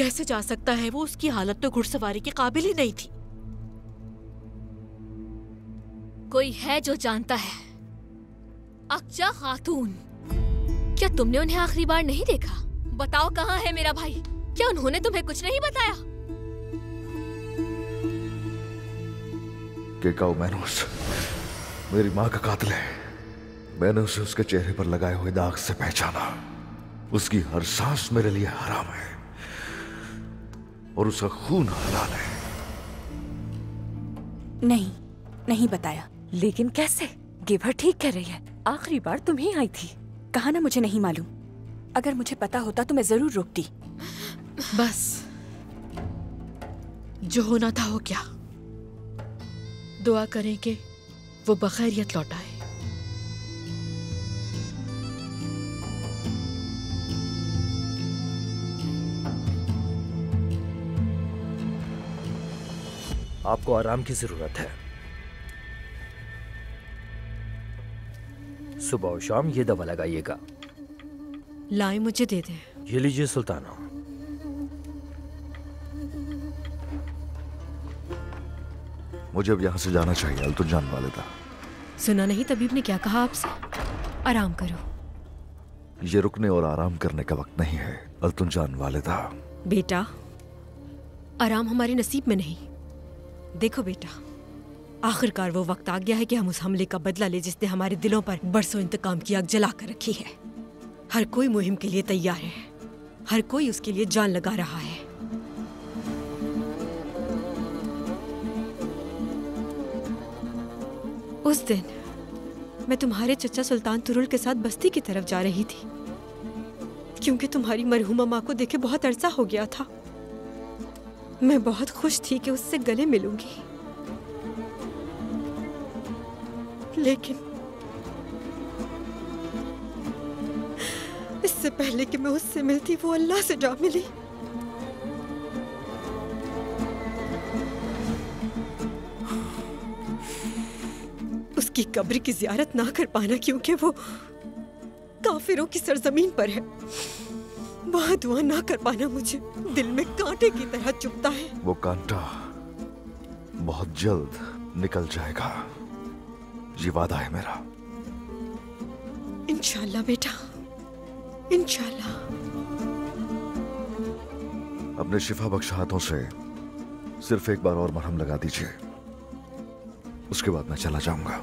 कैसे जा सकता है वो? उसकी हालत तो घुड़सवारी के काबिल ही नहीं थी। कोई है जो जानता है? अक्जा खातून, क्या तुमने उन्हें आखिरी बार नहीं देखा? बताओ कहाँ है मेरा भाई? क्या उन्होंने तुम्हें कुछ नहीं बताया? केकाऊ मैनूस मेरी माँ का कातिल है। मैंने उसे उसके चेहरे पर लगाए हुए दाग से पहचाना। उसकी हर सांस मेरे लिए हराम है और उसका खून हलाल है। नहीं, नहीं बताया। लेकिन कैसे? गिवर ठीक कह रही है, आखिरी बार तुम ही आई थी। कहा ना मुझे नहीं मालूम। अगर मुझे पता होता तो मैं जरूर रोकती। बस जो होना था हो गया। दुआ करें कि वो बखैरियत लौट आए। आपको आराम की जरूरत है। सुबह और शाम ये दवा लगाइएगा। लाए मुझे दे दें। ये लीजिए सुल्ताना। मुझे अब यहाँ से जाना चाहिए अल्तुजान वालिदा। सुना नहीं तबीब ने क्या कहा आपसे? आराम करो। ये रुकने और आराम करने का वक्त नहीं है अल्तुजान वालिदा। बेटा, आराम हमारे नसीब में नहीं। देखो बेटा, आखिरकार वो वक्त आ गया है कि हम उस हमले का बदला ले जिसने हमारे दिलों पर बरसों इंतकाम की आग जला कर रखी है। हर कोई मुहिम के लिए तैयार है, हर कोई उसके लिए जान लगा रहा है। उस दिन मैं तुम्हारे चचा सुल्तान तुरुल के साथ बस्ती की तरफ जा रही थी, क्योंकि तुम्हारी मरहूमा माँ को देखे बहुत अरसा हो गया था। मैं बहुत खुश थी कि उससे गले मिलूंगी, लेकिन इससे पहले कि मैं उससे मिलती वो अल्लाह से जा मिली। उसकी कब्र की जियारत ना कर पाना, क्योंकि वो काफिरों की सरजमीन पर है, वहां दुआ ना कर पाना मुझे दिल में कांटे की तरह चुभता है। वो कांटा बहुत जल्द निकल जाएगा, ये वादा है मेरा। इंशाल्लाह बेटा, इंशाल्लाह। अपने शिफा बख्श हाथों से सिर्फ एक बार और मरहम लगा दीजिए, उसके बाद मैं चला जाऊंगा।